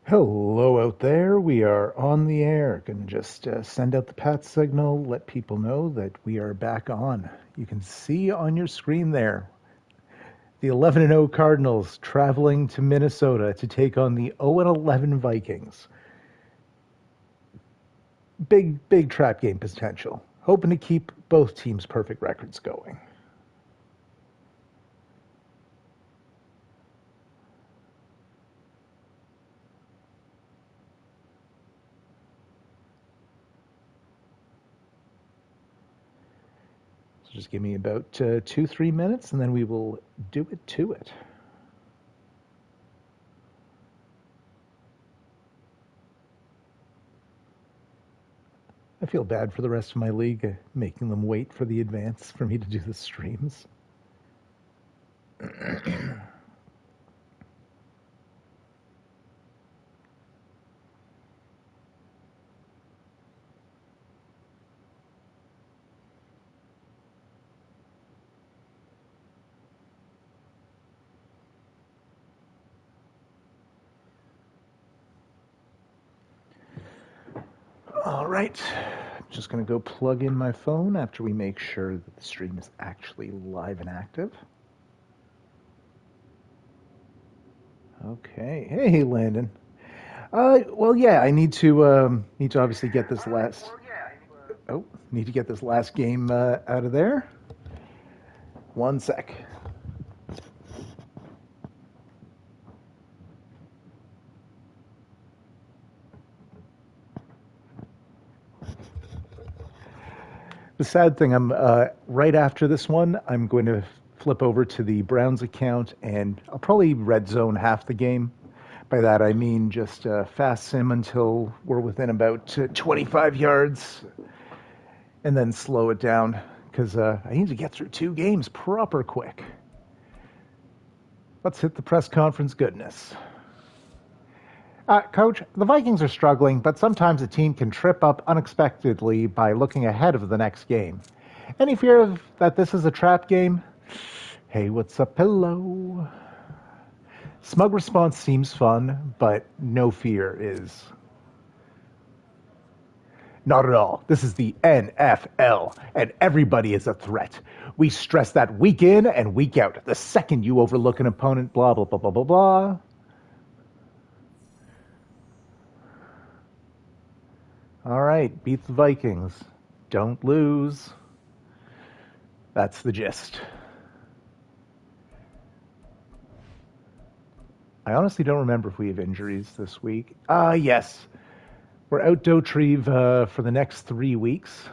Hello out there. We are on the air. Going to just send out the pat signal, let people know that we are back on. You can see on your screen there the 11-0 Cardinals traveling to Minnesota to take on the 0-11 Vikings. Big trap game potential. Hoping to keep both teams' perfect records going. So just give me about 2-3 minutes and then we will do it to it. I feel bad for the rest of my league, making them wait for the advance for me to do the streams. All right, just going to go plug in my phone after we make sure that the stream is actually live and active. Okay, hey Landon. Well, yeah, I need to obviously get this last. Oh, need to get this last game out of there. One sec. The sad thing, I'm right after this one, I'm going to flip over to the Browns account, and I'll probably red zone half the game. By that I mean just fast sim until we're within about 25 yards, and then slow it down because I need to get through two games proper quick. Let's hit the press conference goodness. Coach, the Vikings are struggling, but sometimes a team can trip up unexpectedly by looking ahead of the next game. Any fear that this is a trap game? Hey, what's up? Hello. Smug response seems fun, but no fear is. Not at all. This is the NFL, and everybody is a threat. We stress that week in and week out. The second you overlook an opponent, blah, blah, blah, blah, blah, blah. All right, beat the Vikings. Don't lose. That's the gist. I honestly don't remember if we have injuries this week. Yes. We're out Dotrieve for the next 3 weeks.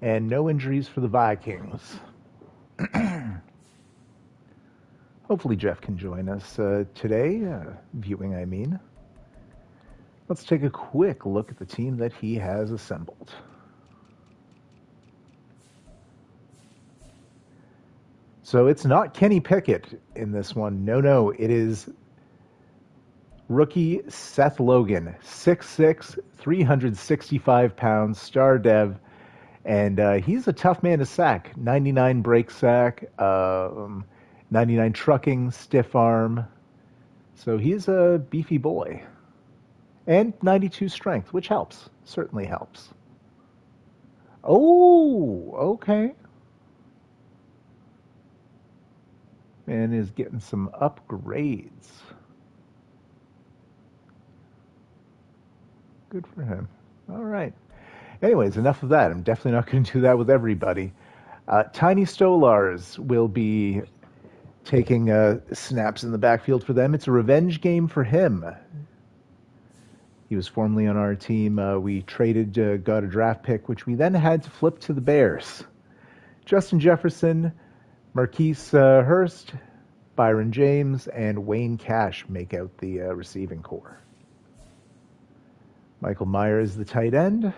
And no injuries for the Vikings. Hopefully Jeff can join us today, viewing I mean. Let's take a quick look at the team that he has assembled. So it's not Kenny Pickett in this one. No, it is rookie Seth Logan, 6'6", 365 pounds, star dev, and he's a tough man to sack. 99 break sack, 99 trucking, stiff arm. So he's a beefy boy. And 92 strength, which helps. Certainly helps. Oh, okay. And is getting some upgrades. Good for him. All right. Anyways, enough of that. I'm definitely not going to do that with everybody. Tiny Stolars will be taking snaps in the backfield for them. It's a revenge game for him. He was formerly on our team. We traded, got a draft pick, which we then had to flip to the Bears. Justin Jefferson, Marquise Hurst, Byron James, and Wayne Cash make out the receiving core. Michael Myers, the tight end.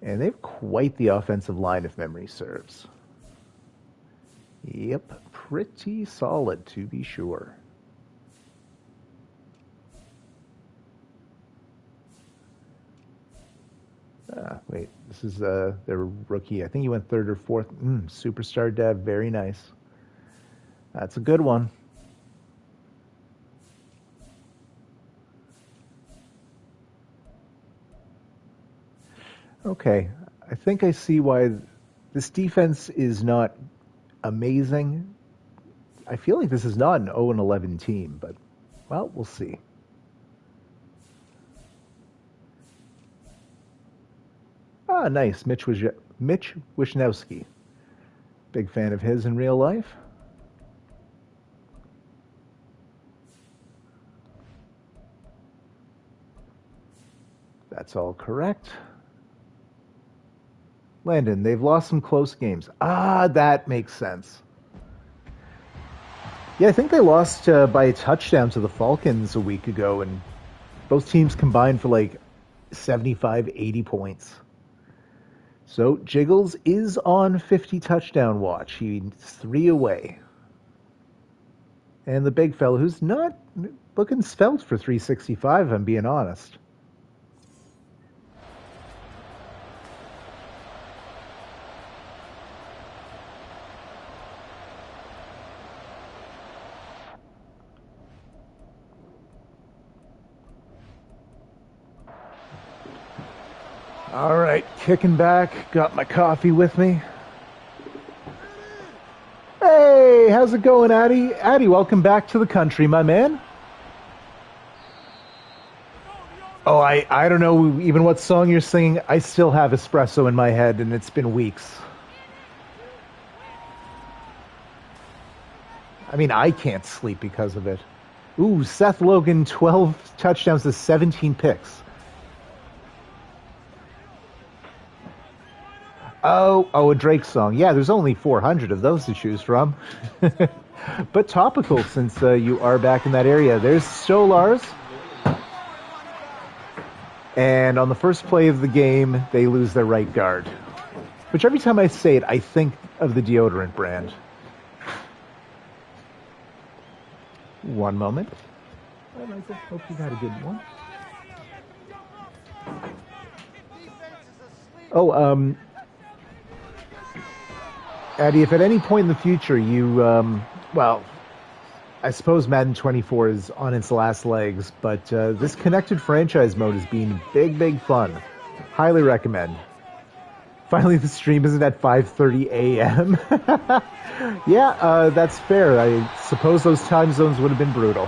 And they have quite the offensive line, if memory serves. Yep, pretty solid, to be sure. Wait, this is their rookie. I think he went third or fourth. Superstar Dev, very nice. That's a good one. Okay, I think I see why this defense is not amazing. I feel like this is not an 0-11 team, but, well, we'll see. Ah, nice. Mitch Wishnowski. Big fan of his in real life. That's all correct. Landon, they've lost some close games. Ah, that makes sense. Yeah, I think they lost by a touchdown to the Falcons a week ago, and both teams combined for like 75, 80 points. So Jiggles is on 50 touchdown watch. He's 3 away. And the big fella, who's not looking svelte for 365, if I'm being honest. All right, kicking back. Got my coffee with me. Hey, how's it going, Addy? Addy, welcome back to the country, my man. Oh, I don't know even what song you're singing. I still have espresso in my head, and it's been weeks. I mean, I can't sleep because of it. Ooh, Seth Logan, 12 touchdowns to 17 picks. Oh, a Drake song. Yeah, there's only 400 of those to choose from. But topical, since you are back in that area. There's Stolars. And on the first play of the game, they lose their right guard. Which every time I say it, I think of the deodorant brand. One moment. Hi, Michael. Hope you had a good one. Oh, Addy, if at any point in the future you, well, I suppose Madden 24 is on its last legs, but this connected franchise mode has been big fun. Highly recommend. Finally, the stream isn't at 5:30 a.m. Yeah, that's fair. I suppose those time zones would have been brutal.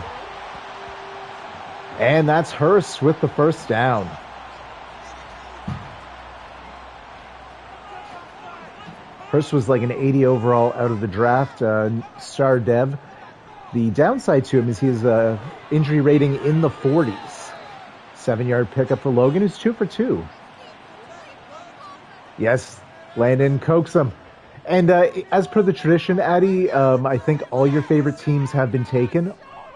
And that's Hurst with the first down. Hurst was like an 80 overall out of the draft, star dev. The downside to him is his injury rating in the 40s. 7-yard pickup for Logan, who's 2 for 2. Yes, Landon coax him. And as per the tradition, Addy, I think all your favorite teams have been taken.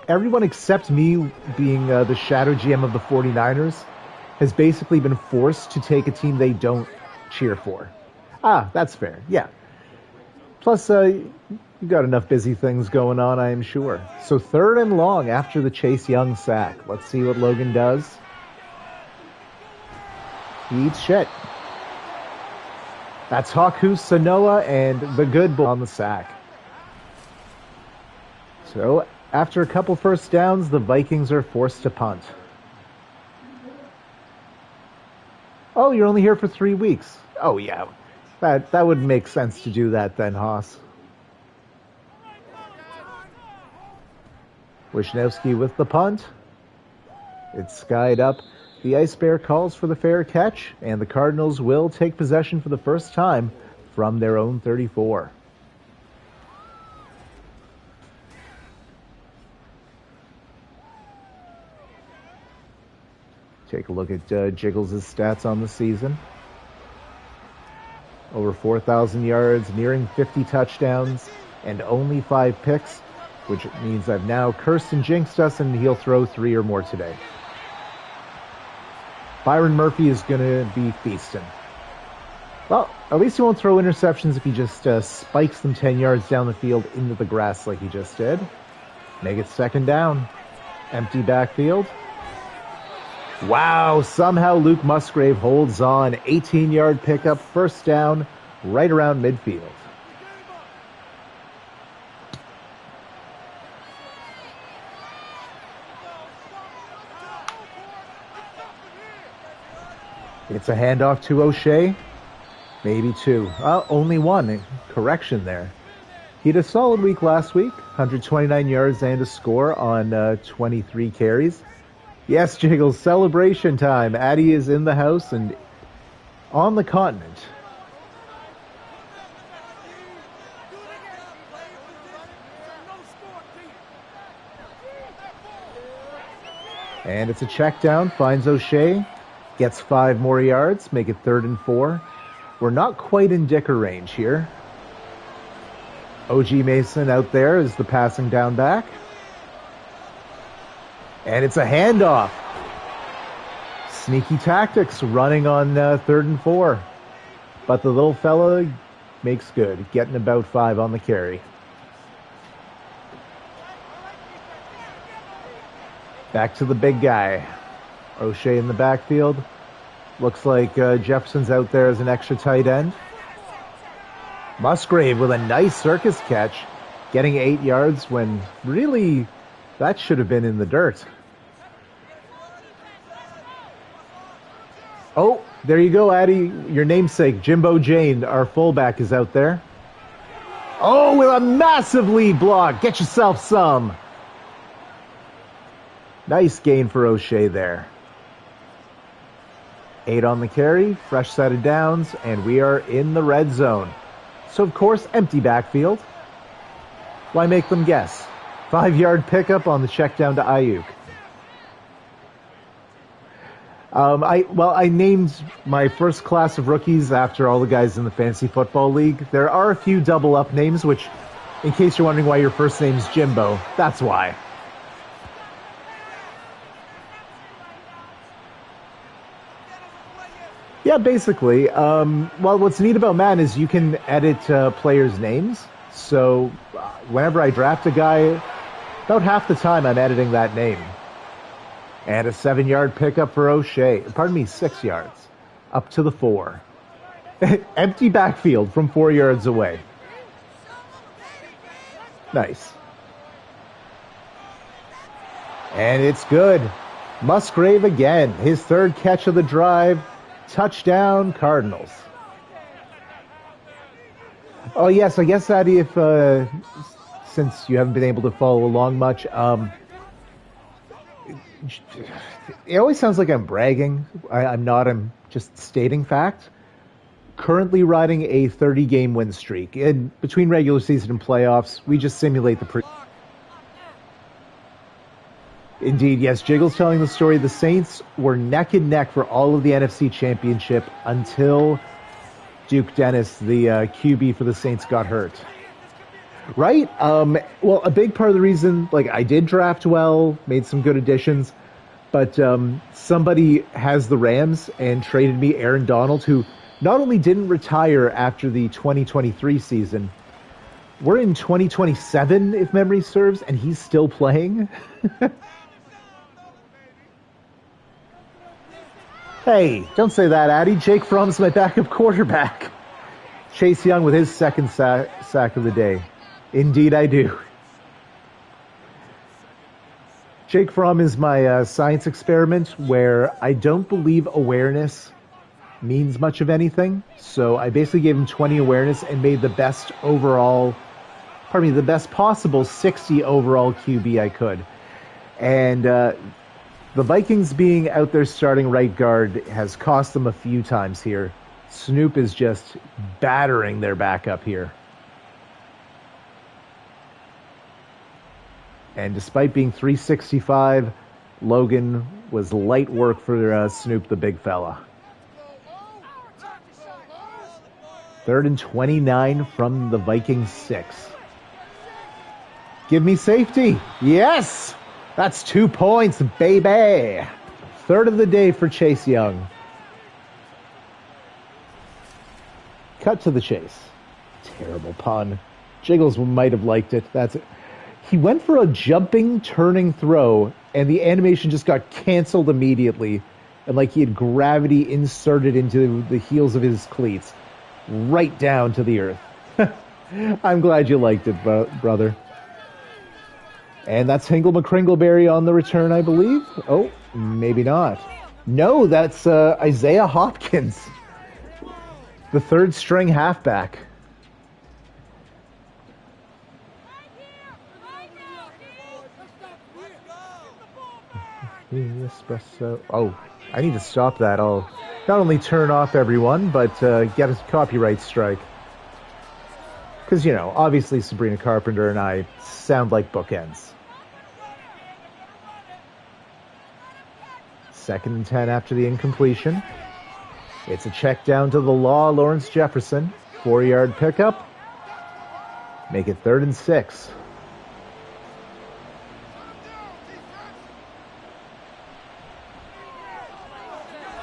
Everyone except me, being the shadow GM of the 49ers, has basically been forced to take a team they don't cheer for. Ah, that's fair. Yeah. Plus, you got enough busy things going on, I am sure. So 3rd and long after the Chase Young sack. Let's see what Logan does. He eats shit. That's Haku Sanoa and the good bull on the sack. So, after a couple first downs, the Vikings are forced to punt. Oh, you're only here for 3 weeks. Oh, yeah. That would make sense to do that then, Haas. Wishnowski with the punt. It's skied up. The Ice Bear calls for the fair catch, and the Cardinals will take possession for the first time from their own 34. Take a look at Jiggles' stats on the season. Over 4,000 yards, nearing 50 touchdowns, and only 5 picks, which means I've now cursed and jinxed us, and he'll throw 3 or more today. Byron Murphy is going to be feasting. Well, at least he won't throw interceptions if he just spikes them 10 yards down the field into the grass like he just did. Make it 2nd down. Empty backfield. Wow, somehow Luke Musgrave holds on. 18-yard pickup, first down, right around midfield. It's a handoff to O'Shea. Maybe two. Only one. Correction there. He had a solid week last week. 129 yards and a score on 23 carries. Yes, Jiggles, celebration time. Addy is in the house and on the continent. And it's a check down. Finds O'Shea. Gets 5 more yards. Make it 3rd and 4. We're not quite in Dicker range here. OG Mason out there is the passing down back. And it's a handoff. Sneaky tactics running on 3rd and 4. But the little fella makes good, getting about 5 on the carry. Back to the big guy. O'Shea in the backfield. Looks like Jefferson's out there as an extra tight end. Musgrave with a nice circus catch, getting 8 yards when really that should have been in the dirt. Oh, there you go, Addy. Your namesake, Jimbo Jane, our fullback, is out there. Oh, with a massive lead block. Get yourself some. Nice gain for O'Shea there. 8 on the carry, fresh set of downs, and we are in the red zone. So, of course, empty backfield. Why make them guess? 5-yard pickup on the check down to Ayuk. I named my first class of rookies after all the guys in the Fantasy Football League. There are a few double up names, which, in case you're wondering why your first name's Jimbo, that's why. Yeah, basically. What's neat about Madden is you can edit players' names. So whenever I draft a guy, about half the time I'm editing that name. And a 7-yard pickup for O'Shea. Pardon me, 6 yards. Up to the 4. Empty backfield from 4 yards away. Nice. And it's good. Musgrave again. His 3rd catch of the drive. Touchdown, Cardinals. Oh, yes, I guess, Addy, if since you haven't been able to follow along much, it always sounds like I'm bragging. I'm not. I'm just stating fact. Currently riding a 30-game win streak. In between regular season and playoffs, we just simulate the Indeed, yes. Jiggles telling the story. The Saints were neck and neck for all of the NFC Championship until Duke Dennis, the QB for the Saints, got hurt. Right? Well, a big part of the reason, I did draft well, made some good additions, but somebody has the Rams and traded me Aaron Donald, who not only didn't retire after the 2023 season, we're in 2027, if memory serves, and he's still playing. Hey, don't say that, Addy. Jake Fromm's my backup quarterback. Chase Young with his 2nd sack of the day. Indeed, I do. Jake Fromm is my science experiment where I don't believe awareness means much of anything. So I basically gave him 20 awareness and made the best possible 60 overall QB I could. And the Vikings being out there starting right guard has cost them a few times here. Snoop is just battering their backup here. And despite being 365, Logan was light work for Snoop, the big fella. 3rd and 29 from the Vikings 6. Give me safety. Yes! That's 2 points, baby. 3rd of the day for Chase Young. Cut to the chase. Terrible pun. Jiggles might have liked it. That's it. He went for a jumping, turning throw and the animation just got canceled immediately, and like he had gravity inserted into the heels of his cleats, right down to the earth. I'm glad you liked it, brother. And that's Hingle McCringleberry on the return, I believe. Oh, maybe not. No, that's Isaiah Hopkins, the third string halfback. Espresso. Oh, I need to stop that. I'll not only turn off everyone, but get a copyright strike. Because, you know, obviously Sabrina Carpenter and I sound like bookends. 2nd and 10 after the incompletion. It's a check down to the law, Lawrence Jefferson. 4-yard pickup. Make it 3rd and 6.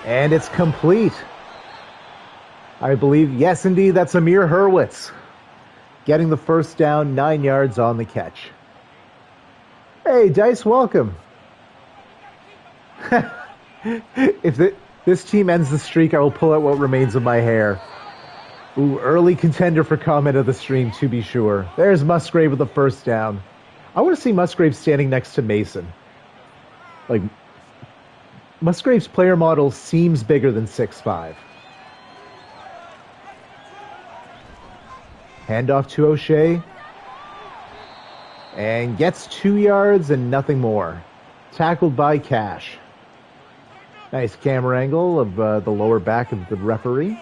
And it's complete. I believe, yes, indeed, that's Amir Hurwitz getting the first down, 9 yards on the catch. Hey, Dice, welcome. If this team ends the streak, I will pull out what remains of my hair. Ooh, early contender for comment of the stream, to be sure. There's Musgrave with the first down. I want to see Musgrave standing next to Mason. Like, Musgrave's player model seems bigger than 6'5". Handoff to O'Shea. And gets 2 yards and nothing more. Tackled by Cash. Nice camera angle of the lower back of the referee.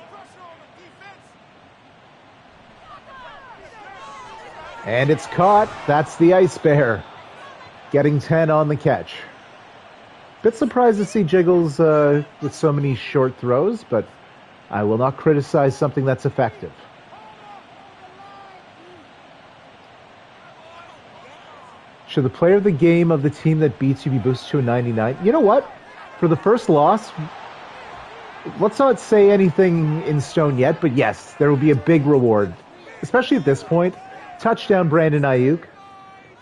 And it's caught. That's the Ice Bear. Getting 10 on the catch. Bit surprised to see Jiggles with so many short throws, but I will not criticize something that's effective. Should the player of the game of the team that beats you be boosted to a 99? You know what? For the first loss, let's not say anything in stone yet, but yes, there will be a big reward. Especially at this point. Touchdown, Brandon Ayuk.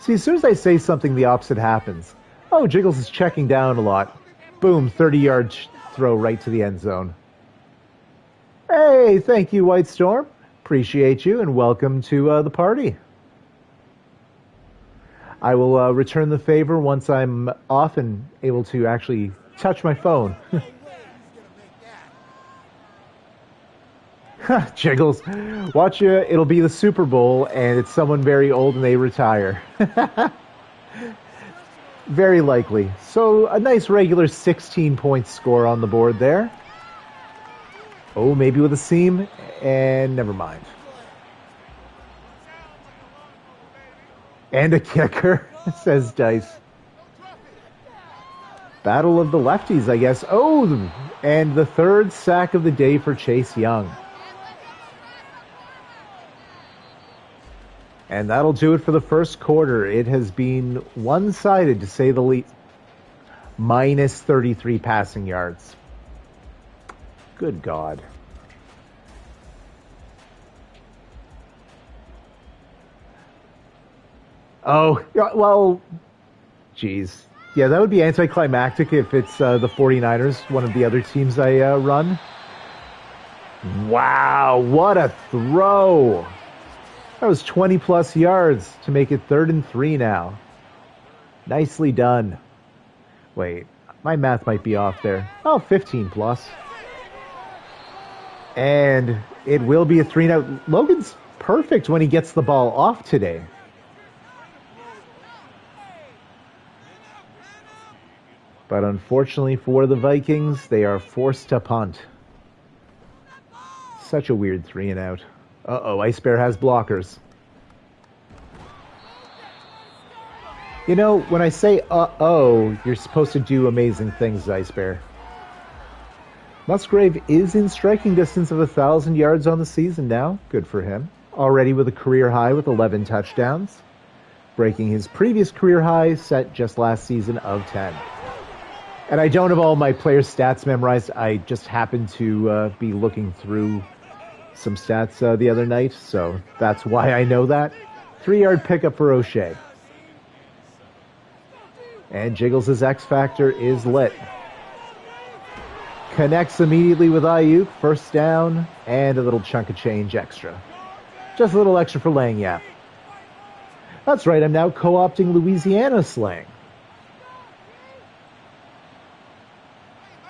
See, as soon as I say something, the opposite happens. Oh, Jiggles is checking down a lot. Boom, 30-yard throw right to the end zone. Hey, thank you, White Storm. Appreciate you, and welcome to the party. I will return the favor once I'm off and able to actually touch my phone. Jiggles, watch you. It'll be the Super Bowl, and it's someone very old and they retire. Very likely. So a nice regular 16-point score on the board there. Oh, maybe with a seam, and never mind. And a kicker, says Dice. Battle of the lefties, I guess. Oh, and the third sack of the day for Chase Young. And that'll do it for the first quarter. It has been one-sided, to say the least. Minus 33 passing yards. Good God. Oh, well, geez. Yeah, that would be anticlimactic if it's the 49ers, one of the other teams I run. Wow, what a throw. That was 20-plus yards to make it 3rd and 3 now. Nicely done. Wait, my math might be off there. Oh, 15-plus. And it will be a 3 now. Logan's perfect when he gets the ball off today. But unfortunately for the Vikings, they are forced to punt. Such a weird 3 and out. Uh-oh, Ice Bear has blockers. You know, when I say uh-oh, you're supposed to do amazing things, Ice Bear. Musgrave is in striking distance of 1,000 yards on the season now. Good for him. Already with a career high with 11 touchdowns. Breaking his previous career high set just last season of 10. And I don't have all my players' stats memorized. I just happened to be looking through some stats the other night, so that's why I know that. 3-yard pickup for O'Shea. And Jiggles' X Factor is lit. Connects immediately with Ayuk. First down and a little chunk of change extra. Just a little extra for Langyap. That's right, I'm now co-opting Louisiana slang.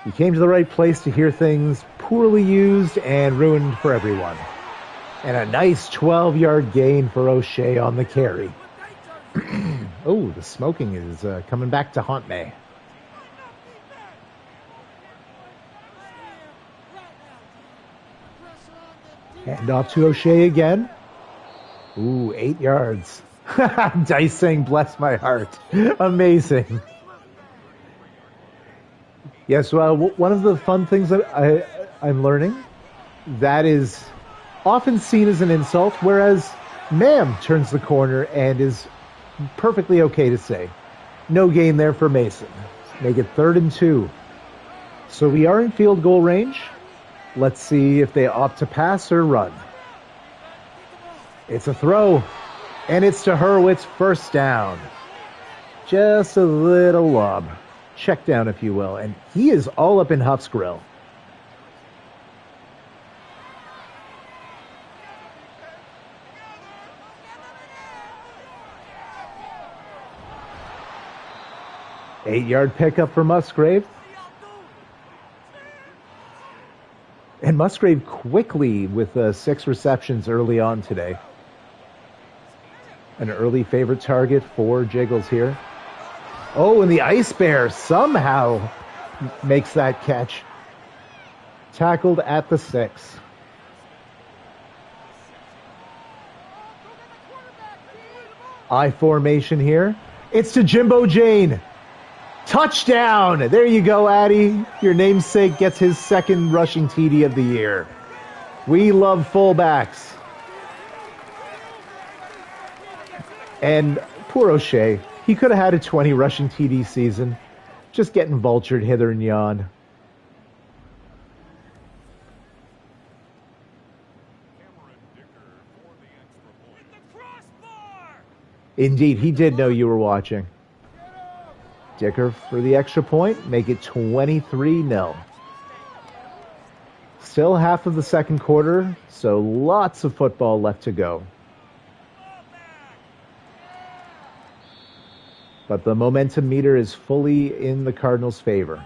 You came to the right place to hear things poorly used and ruined for everyone. And a nice 12-yard gain for O'Shea on the carry. Oh, the smoking is coming back to haunt me. Hand off to O'Shea again. Ooh, 8 yards. Dice saying, bless my heart. Amazing. Yes, well, one of the fun things that I'm learning, that is often seen as an insult, whereas ma'am turns the corner and is perfectly okay to say. No gain there for Mason. Make it 3rd and 2. So we are in field goal range. Let's see if they opt to pass or run. It's a throw, and it's to Hurwitz, first down. Just a little lob. Check down, if you will. And he is all up in Huff's grill. Eight-yard pickup for Musgrave. And Musgrave quickly with 6 receptions early on today. An early favorite target for Jiggles here. Oh, and the Ice Bear somehow makes that catch. Tackled at the 6. I formation here. It's to Jimbo Jane. Touchdown! There you go, Addy. Your namesake gets his 2nd rushing TD of the year. We love fullbacks. And poor O'Shea. He could have had a 20 rushing TD season. Just getting vultured hither and yon. Indeed, he did know you were watching. Dicker for the extra point. Make it 23-0. Still half of the second quarter, so lots of football left to go. But the momentum meter is fully in the Cardinals' favor.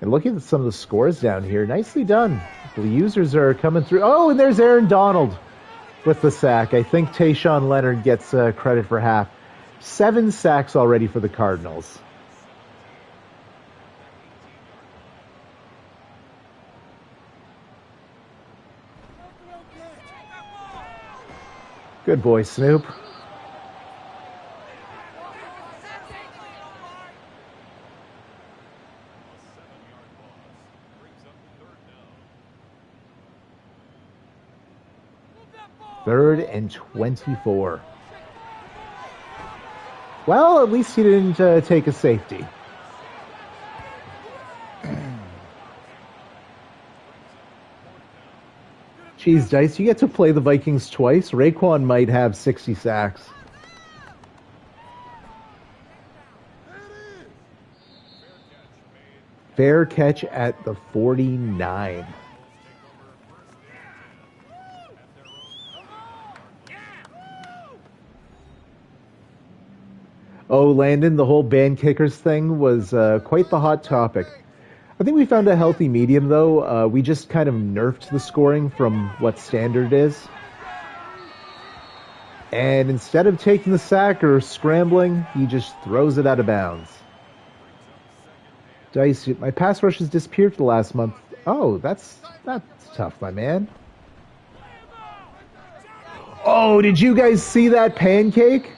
And looking at some of the scores down here, nicely done. The users are coming through. Oh, and there's Aaron Donald with the sack. I think Tayshawn Leonard gets credit for half. 7 sacks already for the Cardinals. Good boy, Snoop. Third and 24. Well, at least he didn't take a safety. Geez, Dice, you get to play the Vikings twice. Raekwon might have 60 sacks. Fair catch at the 49. Oh, Landon, the whole band kickers thing was quite the hot topic. I think we found a healthy medium, though. We just kind of nerfed the scoring from what standard is. And instead of taking the sack or scrambling, he just throws it out of bounds. Dice, my pass rush has disappeared for the last month. Oh, that's tough, my man. Oh, did you guys see that pancake?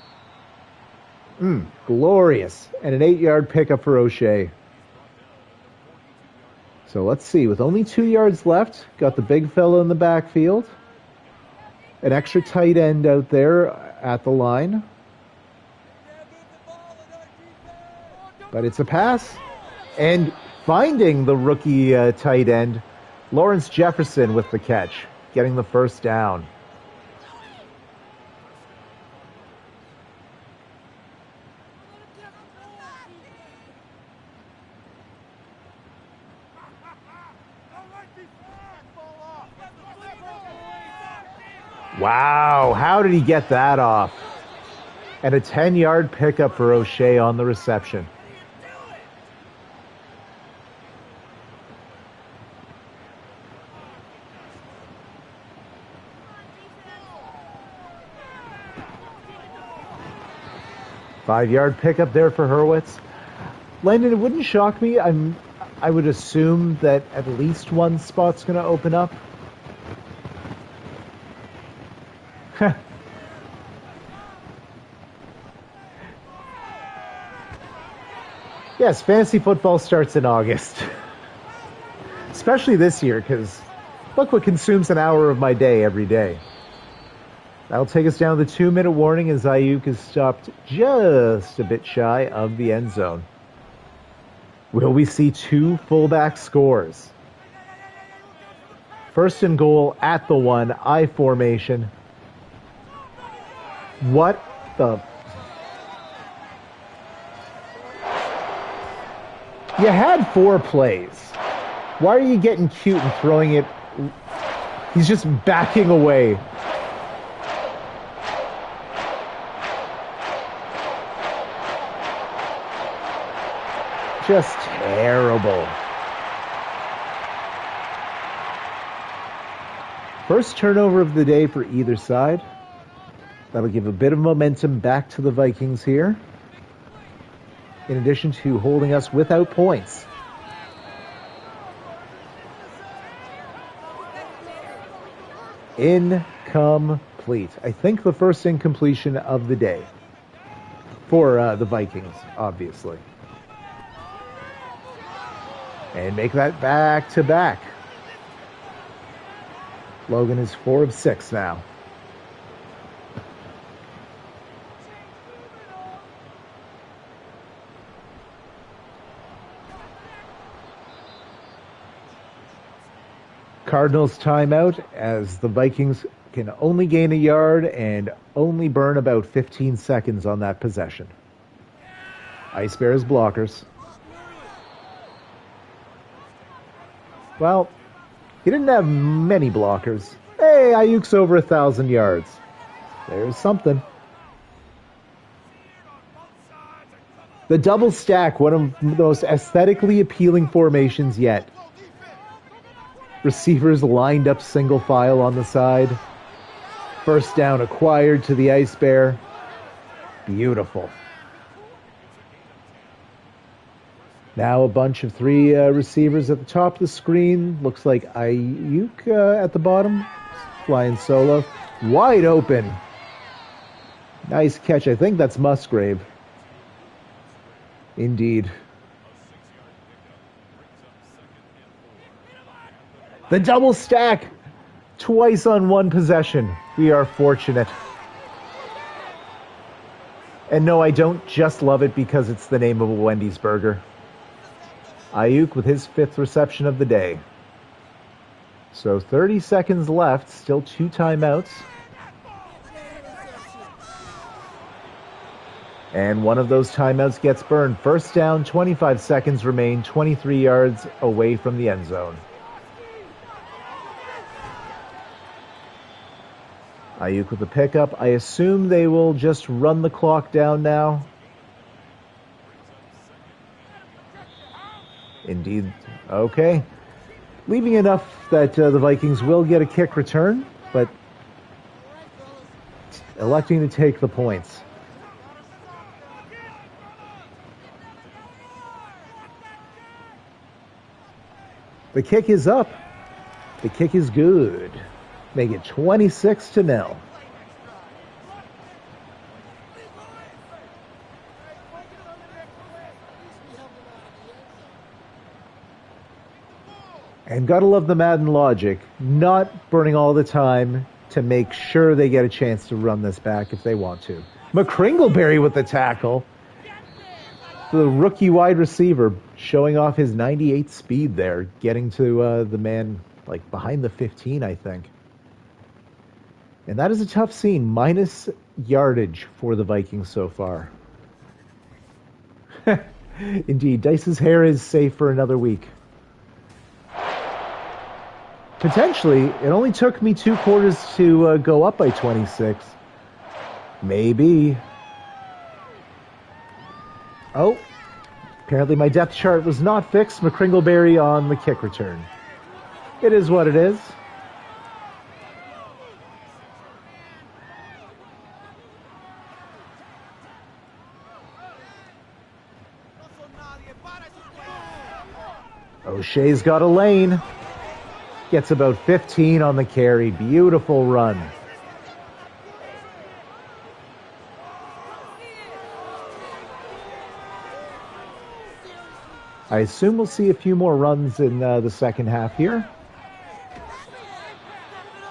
Glorious. And an 8-yard pickup for O'Shea. So let's see. With only 2 yards left, got the big fella in the backfield. An extra tight end out there at the line. But it's a pass. And finding the rookie tight end, Lawrence Jefferson with the catch, getting the first down. Wow, how did he get that off? And a 10-yard pickup for O'Shea on the reception. Five-yard pickup there for Hurwitz. Landon, it wouldn't shock me. I would assume that at least one spot's going to open up. Yes, fantasy football starts in August. Especially this year, because look what consumes an hour of my day every day. That'll take us down to the 2-minute warning as Ayuk is stopped just a bit shy of the end zone. Will we see two fullback scores? First and goal at the 1, I formation. What the... You had 4 plays. Why are you getting cute and throwing it? He's just backing away. Just terrible. First turnover of the day for either side. That'll give a bit of momentum back to the Vikings here, in addition to holding us without points. Incomplete. I think the first incompletion of the day for the Vikings, obviously. And make that back-to-back. Logan is 4 of 6 now. Cardinals timeout as the Vikings can only gain a yard and only burn about 15 seconds on that possession. Ice Bears blockers. Well, he didn't have many blockers. Hey, Ayuk's over 1,000 yards. There's something. The double stack, one of the most aesthetically appealing formations yet. Receivers lined up single file on the side. First down acquired to the Ice Bear. Beautiful. Now a bunch of 3 receivers at the top of the screen. Looks like Ayuk at the bottom. Flying solo. Wide open. Nice catch. I think that's Musgrave. Indeed. The double stack. Twice on one possession. We are fortunate. And no, I don't just love it because it's the name of a Wendy's burger. Ayuk with his 5th reception of the day. So 30 seconds left. Still 2 timeouts. And one of those timeouts gets burned. First down, 25 seconds remain, 23 yards away from the end zone. Ayuk with the pickup. I assume they will just run the clock down now. Indeed. Okay. Leaving enough that the Vikings will get a kick return, but electing to take the points. The kick is up. The kick is good. Make it 26-0. And gotta love the Madden logic, not burning all the time to make sure they get a chance to run this back if they want to. McCringleberry with the tackle. The rookie wide receiver showing off his 98 speed there, getting to the man like behind the 15, I think. And that is a tough scene. Minus yardage for the Vikings so far. Indeed, Dice's hair is safe for another week. Potentially, it only took me 2 quarters to go up by 26. Maybe. Oh, apparently my depth chart was not fixed. McCringleberry on the kick return. It is what it is. O'Shea's got a lane. Gets about 15 on the carry. Beautiful run. I assume we'll see a few more runs in the second half here.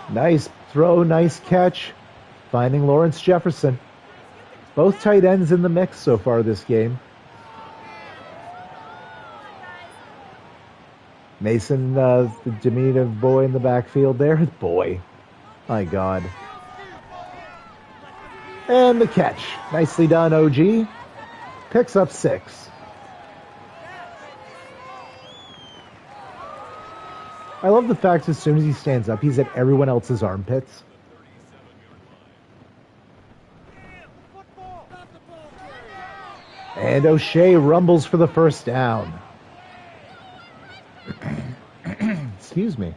Nice throw, nice catch. Finding Lawrence Jefferson. Both tight ends in the mix so far this game. Mason, the diminutive boy in the backfield there. Boy. My God. And the catch. Nicely done, OG. Picks up 6. I love the fact as soon as he stands up, he's at everyone else's armpits. And O'Shea rumbles for the first down. Excuse me.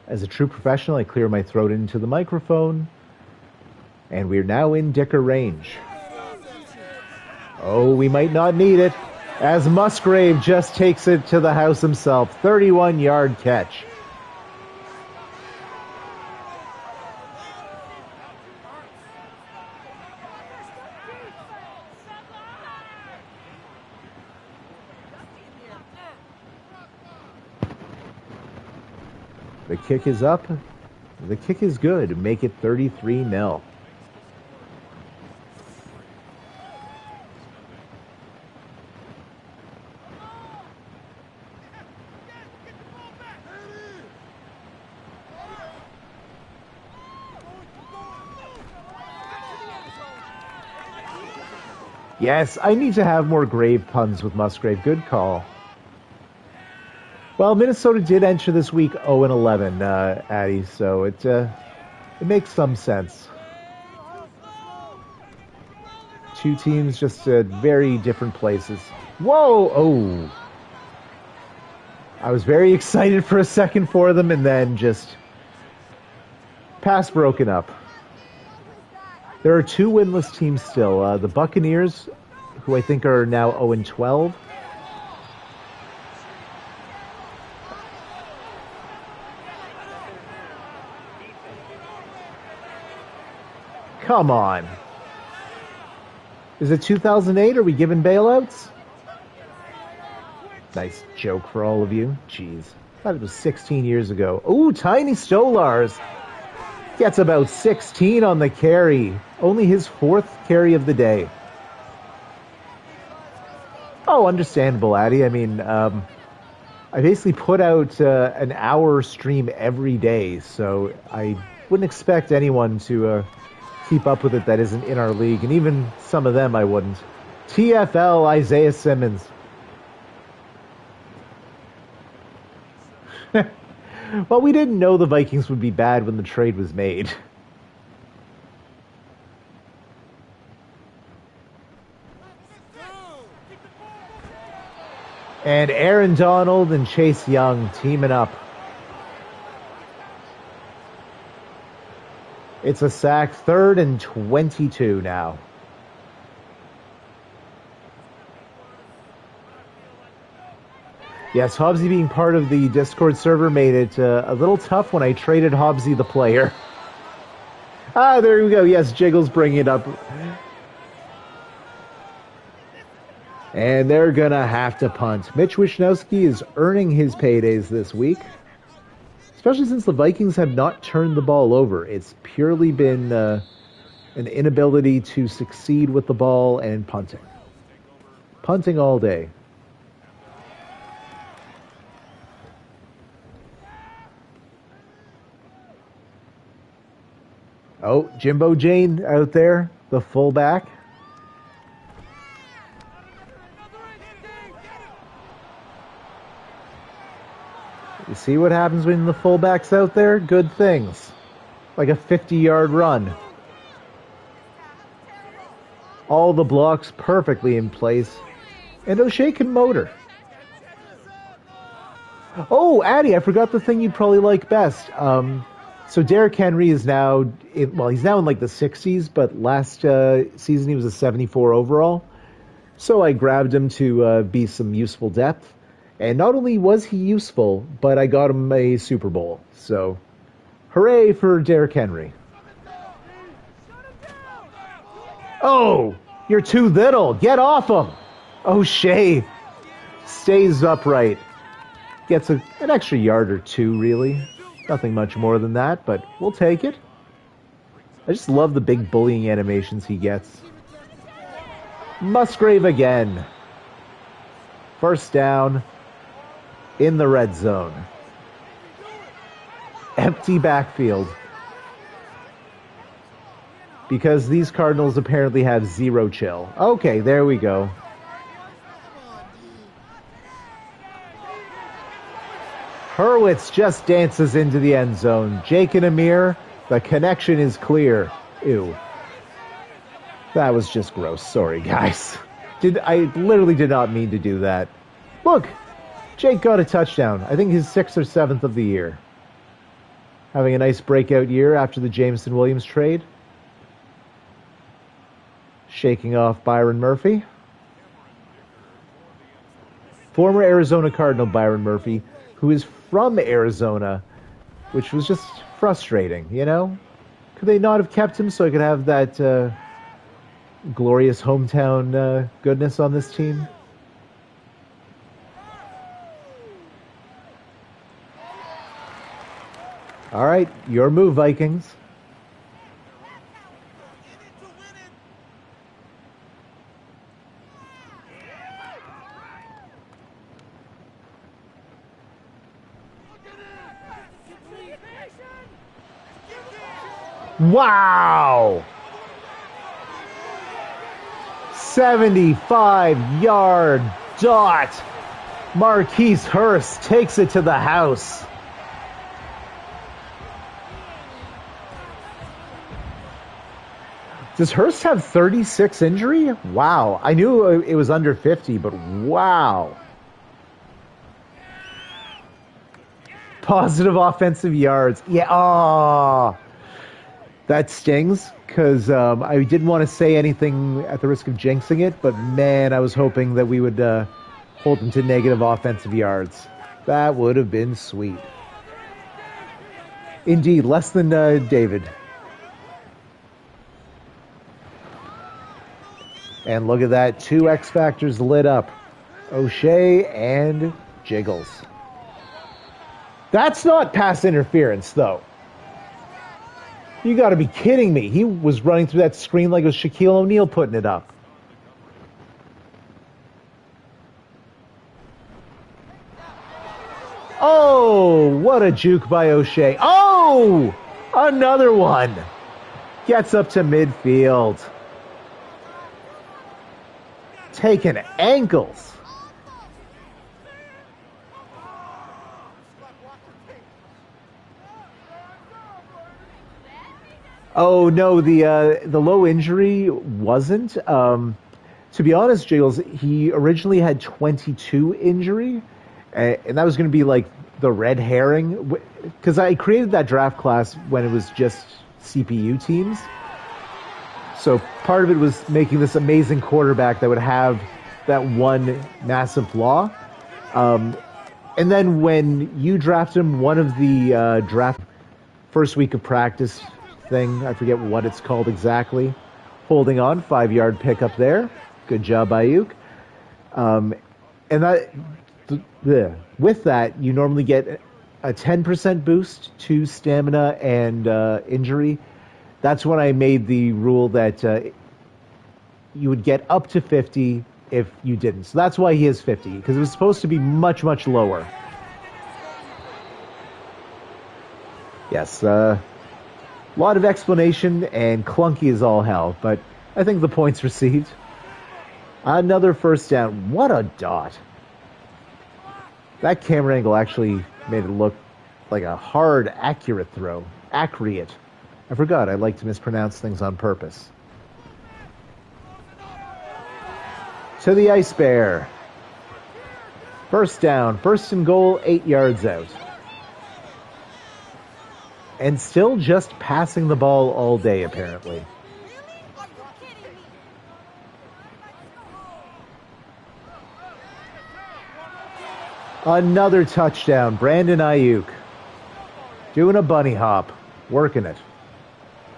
As a true professional, I clear my throat into the microphone. And we're now in Dicker range. Oh, we might not need it. As Musgrave just takes it to the house himself. 31-yard catch. The kick is up. The kick is good. Make it 33-0. Yes, I need to have more grave puns with Musgrave. Good call. Well, Minnesota did enter this week 0-11, Addy, so it makes some sense. Two teams just at very different places. Whoa! Oh! I was very excited for a second for them, and then just pass broken up. There are 2 winless teams still. The Buccaneers, who I think are now 0-12. Come on. Is it 2008? Are we giving bailouts? Nice joke for all of you. Jeez. I thought it was 16 years ago. Ooh, Tiny Stolars gets about 16 on the carry. Only his 4th carry of the day. Oh, understandable, Addy. I mean, I basically put out an hour stream every day, so I wouldn't expect anyone to keep up with it that isn't in our league, and even some of them I wouldn't. TFL Isaiah Simmons. Well, we didn't know the Vikings would be bad when the trade was made. And Aaron Donald and Chase Young teaming up. It's a sack, 3rd and 22 now. Yes, Hobbsy being part of the Discord server made it a little tough when I traded Hobbsy the player. Ah, there we go. Yes, Jiggles bringing it up. And they're going to have to punt. Mitch Wishnowsky is earning his paydays this week. Especially since the Vikings have not turned the ball over. It's purely been an inability to succeed with the ball and punting. Punting all day. Oh, Jimbo Jane out there, the fullback. You see what happens when the fullback's out there? Good things. Like a 50-yard run. All the blocks perfectly in place. And O'Shea can motor. Oh, Addy, I forgot the thing you'd probably like best. So Derrick Henry is now, he's now in like the 60s, but last season he was a 74 overall. So I grabbed him to be some useful depth. And not only was he useful, but I got him a Super Bowl. So, hooray for Derrick Henry. Oh, you're too little. Get off him. O'Shea stays upright. Gets an extra yard or two, really. Nothing much more than that, but we'll take it. I just love the big bullying animations he gets. Musgrave again. First down in the red zone. Empty backfield. Because these Cardinals apparently have zero chill. Okay, there we go. Hurwitz just dances into the end zone. Jake and Amir, the connection is clear. Ew. That was just gross. Sorry, guys. I literally did not mean to do that. Look, Jake got a touchdown. I think his 6th or 7th of the year. Having a nice breakout year after the Jameson Williams trade. Shaking off Byron Murphy. Former Arizona Cardinal Byron Murphy, who is from Arizona, which was just frustrating, you know? Could they not have kept him so I could have that glorious hometown goodness on this team? All right, your move, Vikings. Wow! 75-yard dot. Marquise Hurst takes it to the house. Does Hurst have 36 injury? Wow. I knew it was under 50, but wow. Positive offensive yards. Yeah. Oh, that stings because I didn't want to say anything at the risk of jinxing it, but man, I was hoping that we would hold him to negative offensive yards. That would have been sweet. Indeed, less than David. And look at that, 2 X Factors lit up. O'Shea and Jiggles. That's not pass interference, though. You got to be kidding me. He was running through that screen like it was Shaquille O'Neal putting it up. Oh, what a juke by O'Shea. Oh, another one. Gets up to midfield. Taking ankles. Oh no, the low injury wasn't. To be honest, Jiggles, he originally had 22 injury, and that was going to be like the red herring, because I created that draft class when it was just CPU teams. So part of it was making this amazing quarterback that would have that one massive flaw. And then when you draft him, one of the draft first week of practice thing, I forget what it's called exactly, holding on, 5-yard pickup there. Good job, Ayuk. And that, with that, you normally get a 10% boost to stamina and injury. That's when I made the rule that you would get up to 50 if you didn't. So that's why he has 50, because it was supposed to be much, much lower. Yes, a lot of explanation and clunky as all hell, but I think the point's received. Another first down. What a dot. That camera angle actually made it look like a hard, accurate throw. Accurate. I forgot I like to mispronounce things on purpose. To the Ice Bear. First down. First and goal, 8 yards out. And still just passing the ball all day, apparently. Another touchdown. Brandon Ayuk. Doing a bunny hop. Working it.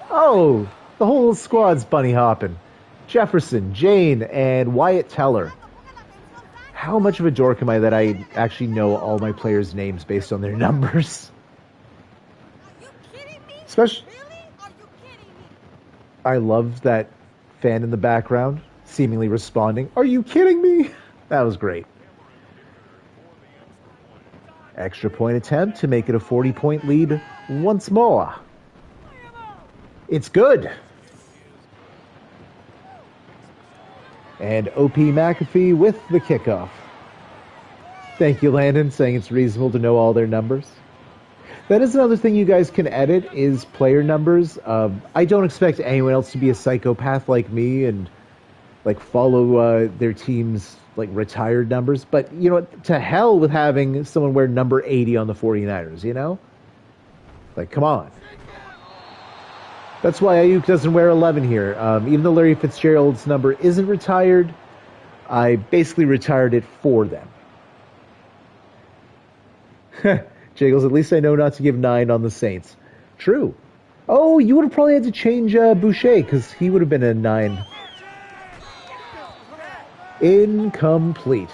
Oh, the whole squad's bunny hopping. Jefferson, Jane, and Wyatt Teller. How much of a dork am I that I actually know all my players' names based on their numbers? Especially, I love that fan in the background, seemingly responding, "Are you kidding me?" That was great. Extra point attempt to make it a 40-point lead once more. It's good. And OP McAfee with the kickoff. Thank you, Landon, saying it's reasonable to know all their numbers. That is another thing you guys can edit, is player numbers. I don't expect anyone else to be a psychopath like me and like follow their team's like retired numbers. But, you know, to hell with having someone wear number 80 on the 49ers, you know? Like, come on. That's why Ayuk doesn't wear 11 here. Even though Larry Fitzgerald's number isn't retired, I basically retired it for them. Jiggles, at least I know not to give 9 on the Saints. True. Oh, you would have probably had to change Boucher, because he would have been a 9. Incomplete.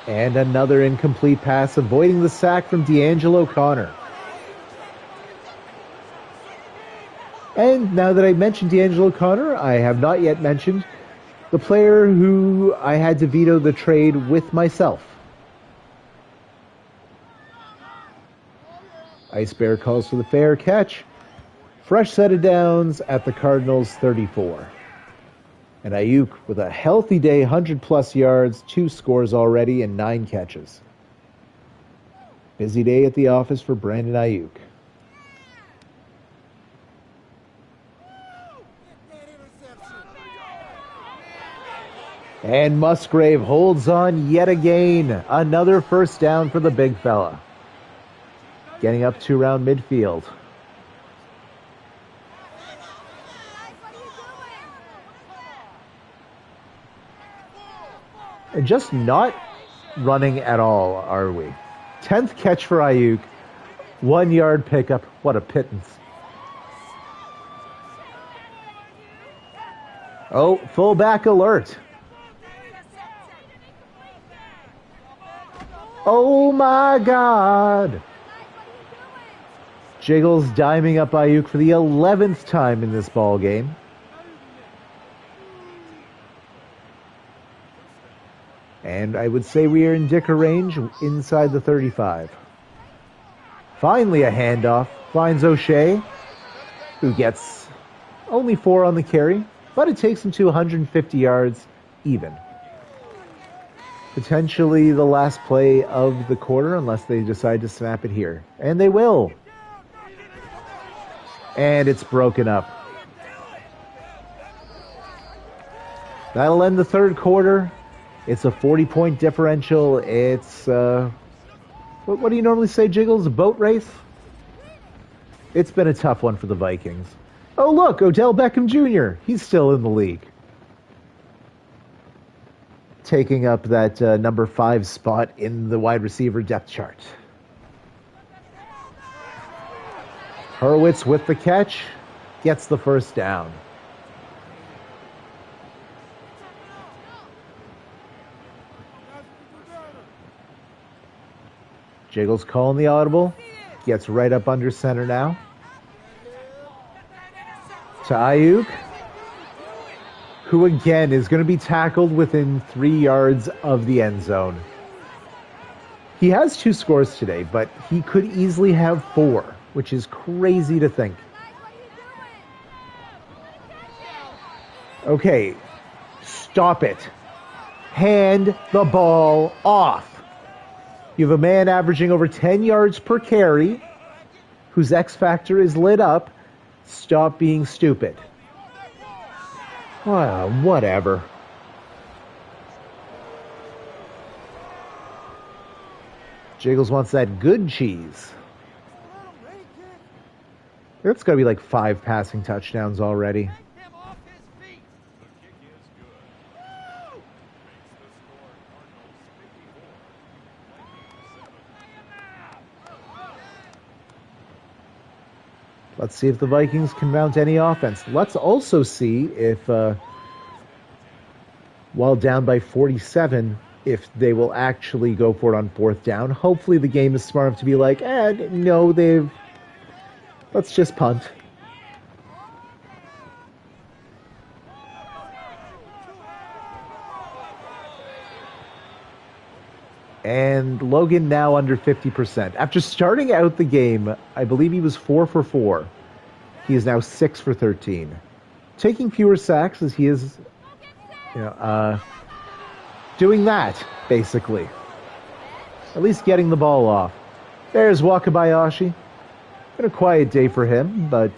And another incomplete pass, avoiding the sack from D'Angelo Connor. And now that I mentioned D'Angelo Connor, I have not yet mentioned the player who I had to veto the trade with myself. Ice Bear calls for the fair catch. Fresh set of downs at the Cardinals 34. And Ayuk with a healthy day, 100-plus yards, 2 scores already, and 9 catches. Busy day at the office for Brandon Ayuk. And Musgrave holds on yet again. Another first down for the big fella. Getting up to around midfield. And just not running at all, are we? 10th catch for Ayuk. 1 yard pickup. What a pittance. Oh, fullback alert. Oh my God. Jiggles diming up Ayuk for the 11th time in this ball game. And I would say we are in Dicker range inside the 35. Finally a handoff. Finds O'Shea, who gets only 4 on the carry, but it takes him to 150 yards even. Potentially the last play of the quarter, unless they decide to snap it here. And they will. And it's broken up. That'll end the third quarter. It's a 40-point differential. It's, what do you normally say, Jiggles? A boat race? It's been a tough one for the Vikings. Oh, look, Odell Beckham Jr. He's still in the league. Taking up that number 5 spot in the wide receiver depth chart. Hurwitz with the catch. Gets the first down. Jiggles calling the audible. Gets right up under center now. To Ayuk, who again is going to be tackled within 3 yards of the end zone. He has 2 scores today, but he could easily have 4, which is crazy to think. Okay, stop it. Hand the ball off. You have a man averaging over 10 yards per carry, whose X factor is lit up. Stop being stupid. Whatever. Jiggles wants that good cheese. That's got to be like 5 passing touchdowns already. Let's see if the Vikings can mount any offense. Let's also see if, while down by 47, if they will actually go for it on 4th down. Hopefully the game is smart enough to be like, no, let's just punt. And Logan now under 50%. After starting out the game, I believe he was 4 for 4. He is now 6 for 13. Taking fewer sacks as he is, doing that, basically. At least getting the ball off. There's Wakabayashi. Been a quiet day for him, but,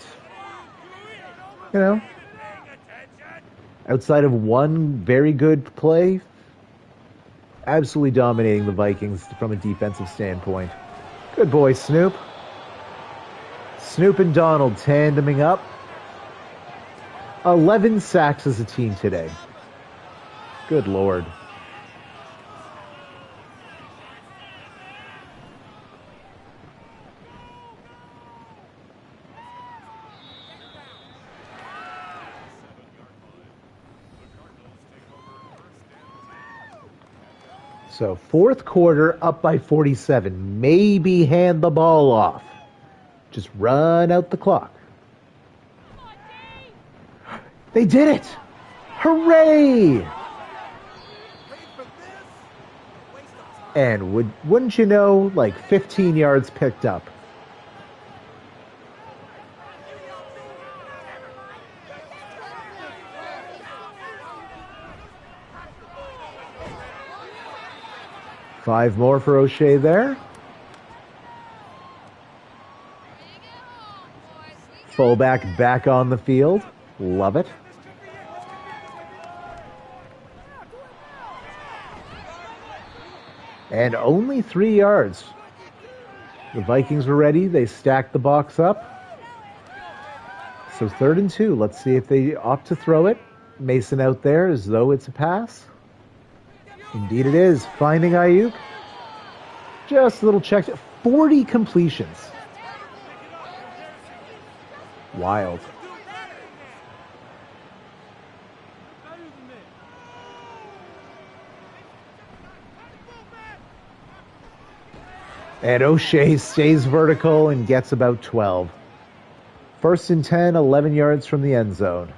outside of one very good play, absolutely dominating the Vikings from a defensive standpoint. Good boy, Snoop. Snoop and Donald tandeming up. 11 sacks as a team today. Good Lord. So 4th quarter, up by 47. Maybe hand the ball off. Just run out the clock. They did it! Hooray! And wouldn't you know, like 15 yards picked up. Five more for O'Shea there. Fullback back on the field. Love it. And only 3 yards. The Vikings were ready. They stacked the box up. So 3rd and 2. Let's see if they opt to throw it. Mason out there as though it's a pass. Indeed it is. Finding Ayuk. Just a little check. 40 completions. Wild. And O'Shea stays vertical and gets about 12. 1st and 10, 11 yards from the end zone.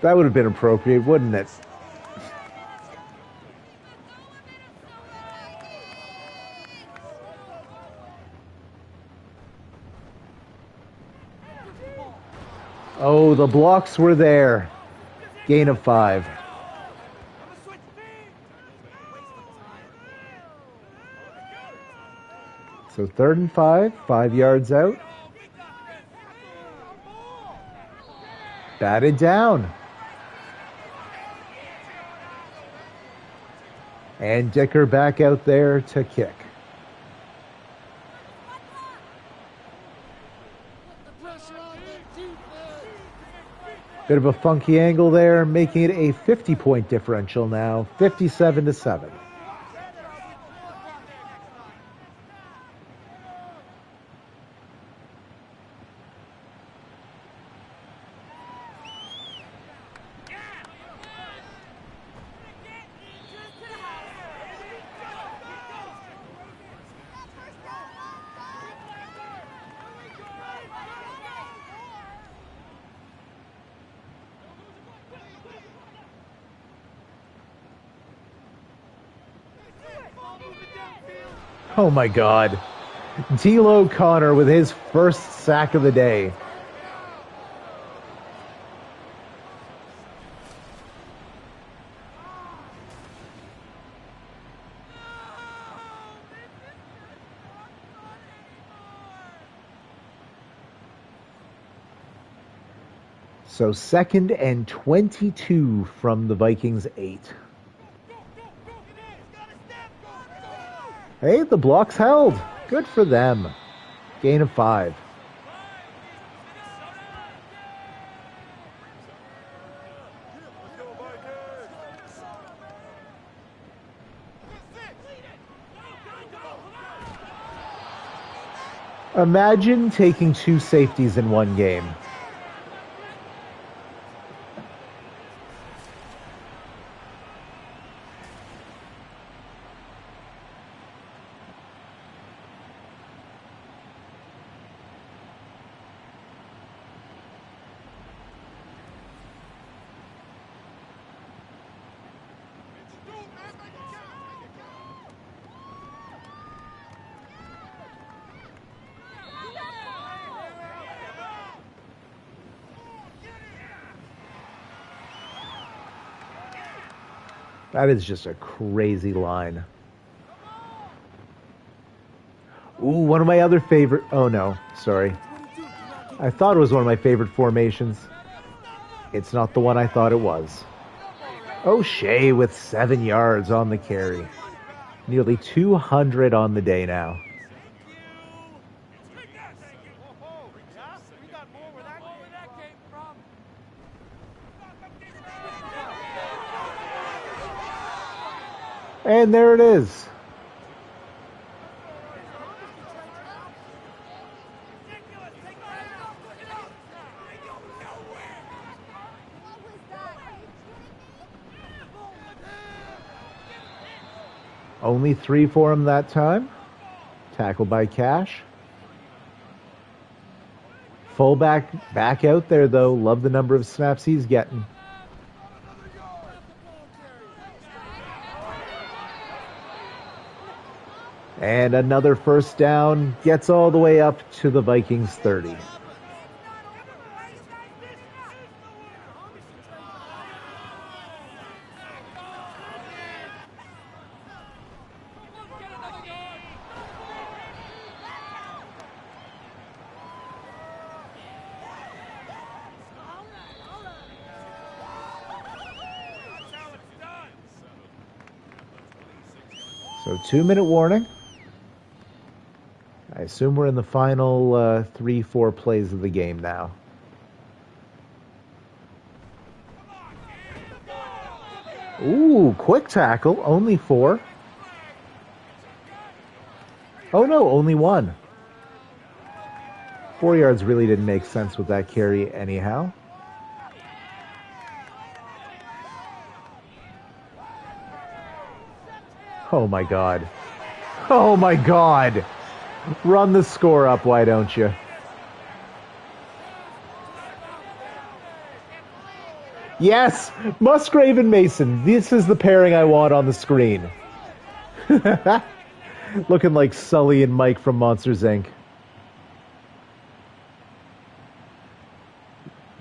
That would have been appropriate, wouldn't it? Oh, the blocks were there. Gain of 5. So 3rd and 5, 5 yards out. Batted down. And Dicker back out there to kick. Bit of a funky angle there, making it a 50-point differential now, 57-7. Oh my God. D'Lo Connor with his first sack of the day. So 2nd and 22 from the Vikings 8. Hey, the block's held. Good for them. Gain of 5. Imagine taking 2 safeties in one game. That is just a crazy line. Ooh, one of my other favorite... Oh, no. Sorry. I thought it was one of my favorite formations. It's not the one I thought it was. O'Shea with 7 yards on the carry. Nearly 200 on the day now. And there it is. Only 3 for him that time. Tackled by Cash. Fullback back out there, though. Love the number of snaps he's getting. And another first down. Gets all the way up to the Vikings 30. So 2-minute warning. I assume we're in the final 3-4 plays of the game now. Ooh, quick tackle. Only 4. Oh no, only 1. 4 yards really didn't make sense with that carry anyhow. Oh my God. Oh my God. Run the score up, why don't you? Yes! Musgrave and Mason. This is the pairing I want on the screen. Looking like Sully and Mike from Monsters, Inc.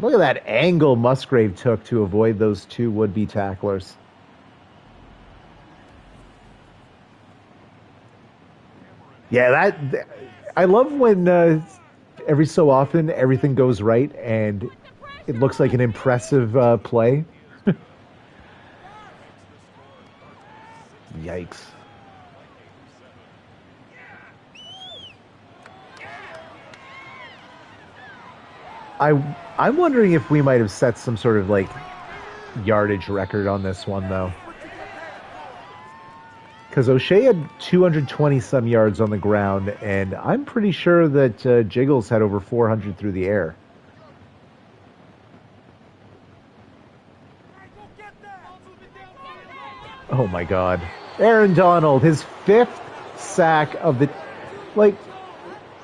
Look at that angle Musgrave took to avoid those 2 would-be tacklers. Yeah, I love when every so often everything goes right and it looks like an impressive play. Yikes. I'm wondering if we might have set some sort of like yardage record on this one though. Because O'Shea had 220 some yards on the ground, and I'm pretty sure that Jiggles had over 400 through the air. Oh my God. Aaron Donald, his 5th sack of the... Like,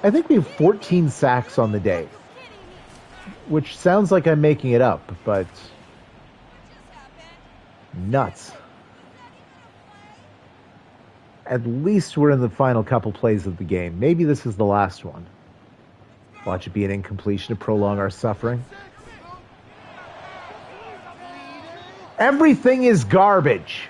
I think we have 14 sacks on the day. Which sounds like I'm making it up, but... Nuts. At least we're in the final couple plays of the game. Maybe this is the last one. Watch it be an incompletion to prolong our suffering. Everything is garbage.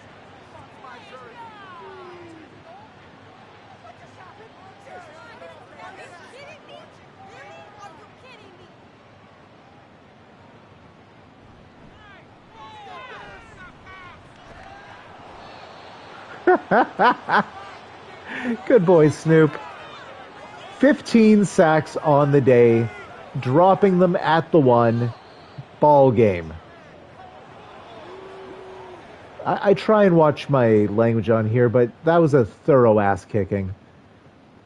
Good boy, Snoop. 15 sacks on the day, dropping them at the one. Ball game. I try and watch my language on here, but that was a thorough ass kicking.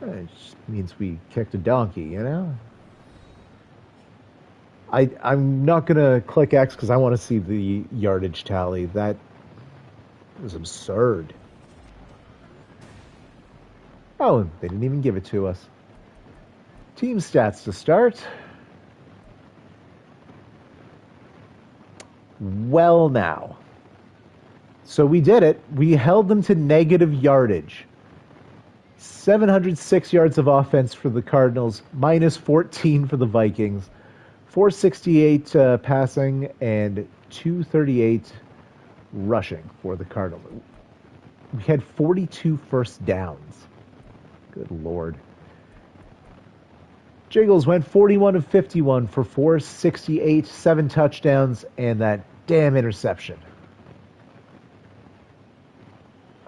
It just means we kicked a donkey, you know? I'm not going to click X because I want to see the yardage tally. That was absurd. Oh, they didn't even give it to us. Team stats to start. Well, now. So we did it. We held them to negative yardage. 706 yards of offense for the Cardinals, minus 14 for the Vikings. 468 passing and 238 rushing for the Cardinals. We had 42 first downs. Good Lord. Jiggles went 41 of 51 for 468, 7 touchdowns, and that damn interception.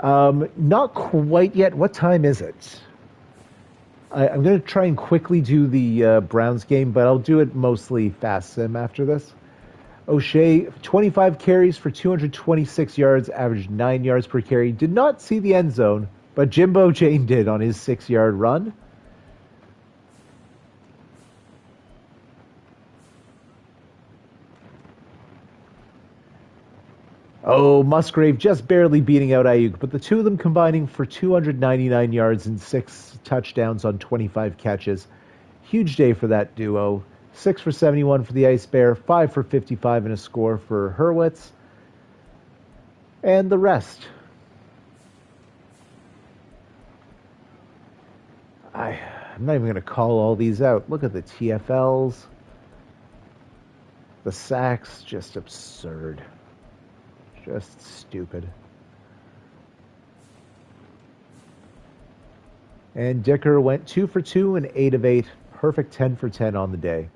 Not quite yet. What time is it? I'm going to try and quickly do the Browns game, but I'll do it mostly fast sim after this. O'Shea, 25 carries for 226 yards, averaged 9 yards per carry. Did not see the end zone, but Jimbo Jane did on his 6-yard run. Oh, Musgrave just barely beating out Ayuk, but the two of them combining for 299 yards and 6 touchdowns on 25 catches. Huge day for that duo. 6 for 71 for the Ice Bear, 5 for 55 and a score for Hurwitz. And the rest. I'm not even going to call all these out. Look at the TFLs. The sacks, just absurd. Just stupid. And Dicker went 2 for 2 and 8 of 8. Perfect 10 for 10 on the day.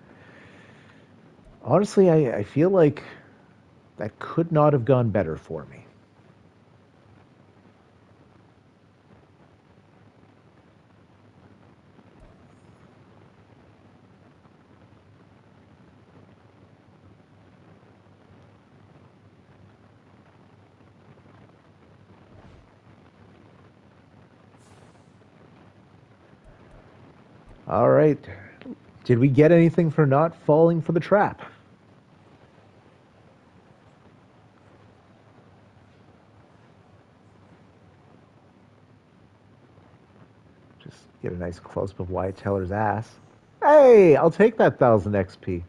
Honestly, I feel like that could not have gone better for me. All right. Did we get anything for not falling for the trap? Just get a nice close-up of Wyatt Teller's ass. Hey, I'll take that 1,000 XP.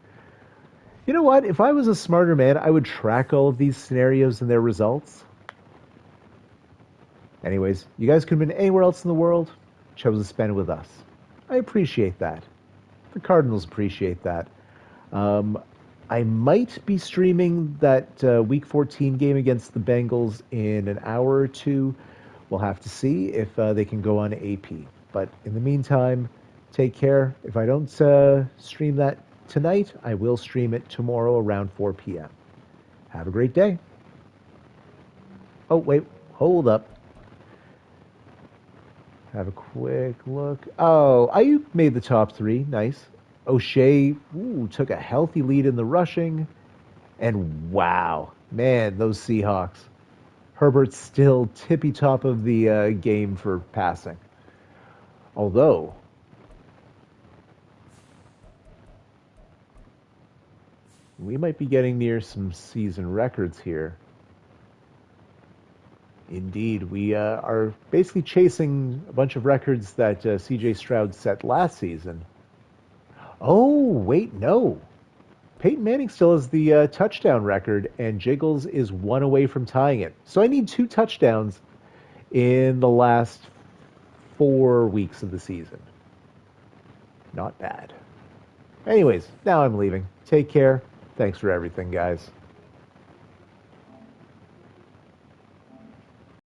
You know what? If I was a smarter man, I would track all of these scenarios and their results. Anyways, you guys could have been anywhere else in the world, chose to spend it with us. I appreciate that. The Cardinals appreciate that. I might be streaming that Week 14 game against the Bengals in an hour or two. We'll have to see if they can go on AP. But in the meantime, take care. If I don't stream that tonight, I will stream it tomorrow around 4 p.m. Have a great day. Oh, wait. Hold up. Have a quick look. Oh, Ayuk made the top 3. Nice. O'Shea took a healthy lead in the rushing. And wow, man, those Seahawks. Herbert's still tippy top of the game for passing. Although, we might be getting near some season records here. Indeed, we are basically chasing a bunch of records that C.J. Stroud set last season. Oh, wait, no. Peyton Manning still has the touchdown record, and Jiggles is 1 away from tying it. So I need 2 touchdowns in the last 4 weeks of the season. Not bad. Anyways, now I'm leaving. Take care. Thanks for everything, guys.